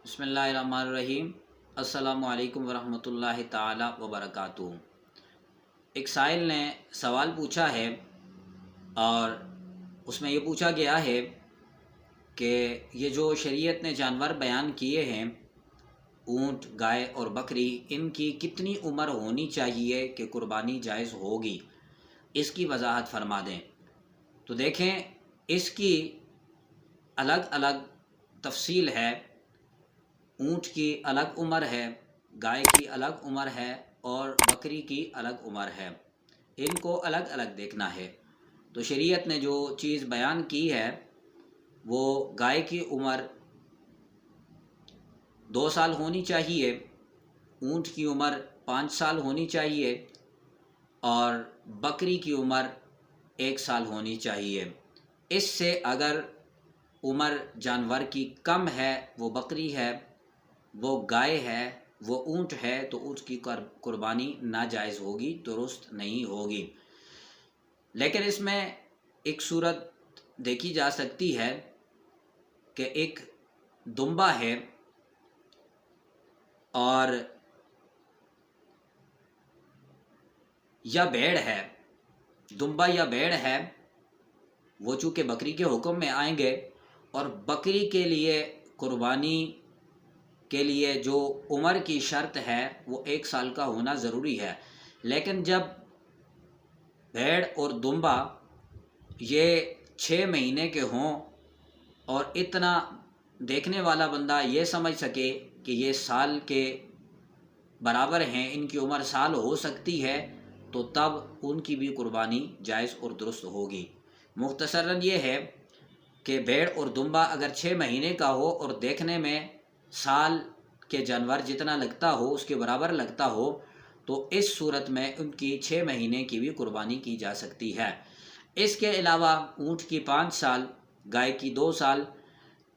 بسم اللہ الرحمن الرحیم۔ السلام علیکم ورحمۃ اللہ تعالی وبرکاتہ۔ ایک سائل نے سوال پوچھا ہے اور اس میں یہ پوچھا گیا ہے کہ یہ جو شریعت نے جانور بیان کیے ہیں، اونٹ، گائے اور بکری، ان کی کتنی عمر ہونی چاہیے کہ قربانی جائز ہوگی، اس کی وضاحت فرما دیں۔ تو دیکھیں، اس کی الگ الگ تفصیل ہے۔ اونٹ کی الگ عمر ہے، گائے کی الگ عمر ہے اور بکری کی الگ عمر ہے۔ ان کو الگ الگ دیکھنا ہے۔ تو شریعت نے جو چیز بیان کی ہے وہ گائے کی عمر 2 سال ہونی چاہیے، اونٹ کی عمر 5 سال ہونی چاہیے اور بکری کی عمر 1 سال ہونی چاہیے۔ اس سے اگر عمر جانور کی کم ہے، وہ بکری ہے، وہ گائے ہے، وہ اونٹ ہے، تو اونٹ کی قربانی ناجائز ہوگی، درست نہیں ہوگی۔ لیکن اس میں ایک صورت دیکھی جا سکتی ہے کہ ایک دمبا ہے اور یا بھیڑ ہے، دمبا یا بھیڑ ہے، وہ چونکہ بکری کے حکم میں آئیں گے، اور بکری کے لیے قربانی کے لیے جو عمر کی شرط ہے وہ 1 سال کا ہونا ضروری ہے۔ لیکن جب بھیڑ اور دمبا یہ 6 مہینے کے ہوں اور اتنا دیکھنے والا بندہ یہ سمجھ سکے کہ یہ سال کے برابر ہیں، ان کی عمر سال ہو سکتی ہے، تو تب ان کی بھی قربانی جائز اور درست ہوگی۔ مختصراً یہ ہے کہ بھیڑ اور دمبا اگر 6 مہینے کا ہو اور دیکھنے میں سال کے جانور جتنا لگتا ہو، اس کے برابر لگتا ہو، تو اس صورت میں ان کی 6 مہینے کی بھی قربانی کی جا سکتی ہے۔ اس کے علاوہ اونٹ کی 5 سال، گائے کی 2 سال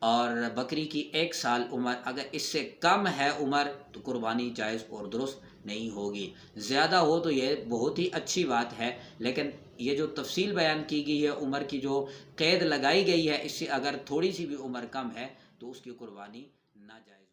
اور بکری کی 1 سال عمر، اگر اس سے کم ہے عمر، تو قربانی جائز اور درست نہیں ہوگی۔ زیادہ ہو تو یہ بہت ہی اچھی بات ہے، لیکن یہ جو تفصیل بیان کی گئی ہے، عمر کی جو قید لگائی گئی ہے، اس سے اگر تھوڑی سی بھی عمر کم ہے تو اس کی قربانی ناجائز